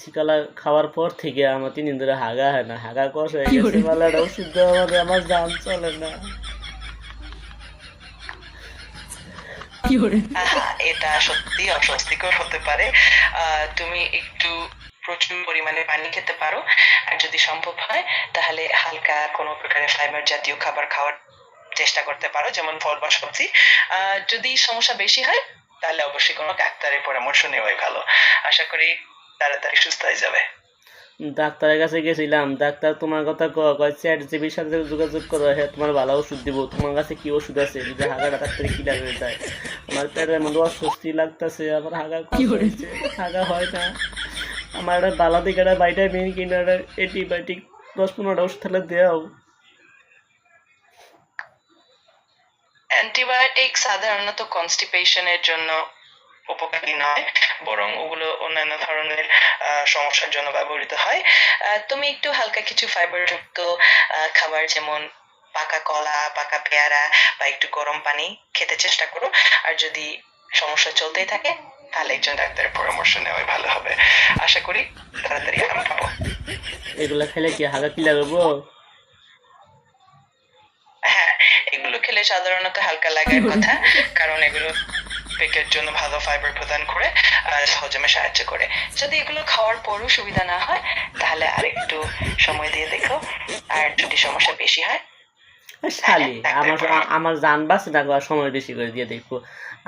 Pepsi কলা খাওয়ার পর থেকে আমার 3 দিন ধরে হাগা হয় না, হাগা কষ হয়ে গেছে। মালাটা ওষুধ দেওয়া মানে আমার জান চলে না। এটা সত্যি অস্বস্তিকর হতে পারে। তুমি একটু প্রচুর পরিমাণে পানি খেতে পারো, আর যদি সম্ভব হয় তাহলে হালকা কোনো প্রকারের ফাইবার জাতীয় খাবার খাওয়ার চেষ্টা করতে পারো, যেমন ফল বা সবজি। যদি সমস্যা বেশি হয় তাহলে অবশ্যই কোনো ডাক্তারের পরামর্শ নেওয়াই ভালো। আশা করি তাড়াতাড়ি সুস্থ হয়ে যাবে। ডাক্তারের কাছে গেছিলাম, ডাক্তার তোমার কথা কয় চ্যাট জিবির সাথে যোগাযোগ করো, হ্যাঁ তোমার ভালো ওষুধ দিব। তোমার কাছে কি ওষুধ আছে যদি হাগাটা তাড়াতাড়ি ক্লিয়ার হয়ে যায়? আমার পেটের মধ্যে অস্বস্তি লাগতেছে, আমার হাগা হয়েছে, হাগা হয় না। আমার একটা বালা দিকে একটা ভাইটামিন কিনা অ্যান্টিবায়োটিক 10-15টা ওষুধ তাহলে দেও। অ্যান্টিবায়োটিক সাধারণত কনস্টিপেশনের জন্য উপকারী নয়, বরং ওগুলো অন্যান্য ধরনের সমস্যার জন্য ব্যবহৃত হয়। তুমি একটু হালকা কিছু ফাইবারযুক্ত খাবার, যেমন পাকা কলা, পাকা পেয়ারা বা একটু গরম পানি খেতে চেষ্টা করো। আর যদি সমস্যা চলতেই থাকে তাহলে একজন ডাক্তারের পরামর্শ নেওয়াই ভালো হবে। আশা করি তাড়াতাড়ি আরাম পাবো। এগুলা খেলে কি হাগা ক্লিয়ার হবো? হ্যাঁ, এগুলো খেলে সাধারণত হালকা লাগার কথা, কারণ এগুলো পেটের জন্য ভালো ফাইবার প্রদান করে হজমে সাহায্য করে। যদি এগুলো খাওয়ার পরও সুবিধা না হয় তাহলে আরেকটু সময় দিয়ে দেখো, আর যদি সমস্যা বেশি হয় শালি আমার জান বাঁচে না, সময় বেশি করে দিয়ে দেখবো।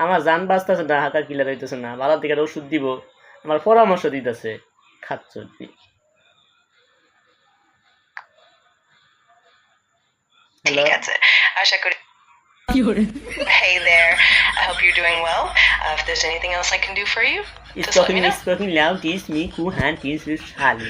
আমার জান বাঁচতেছে না, হাগা ক্লিয়ার হইতেছে না, ভালো দিকে ওষুধ দিব, আমার পরামর্শ দিতেছে খাচ্ছ। ঠিক আছে, আশা করি। Hey there, I hope you're doing well. If there's anything else I can do for you, just let me know. It's talking loud, teach me who hand teach this Shali.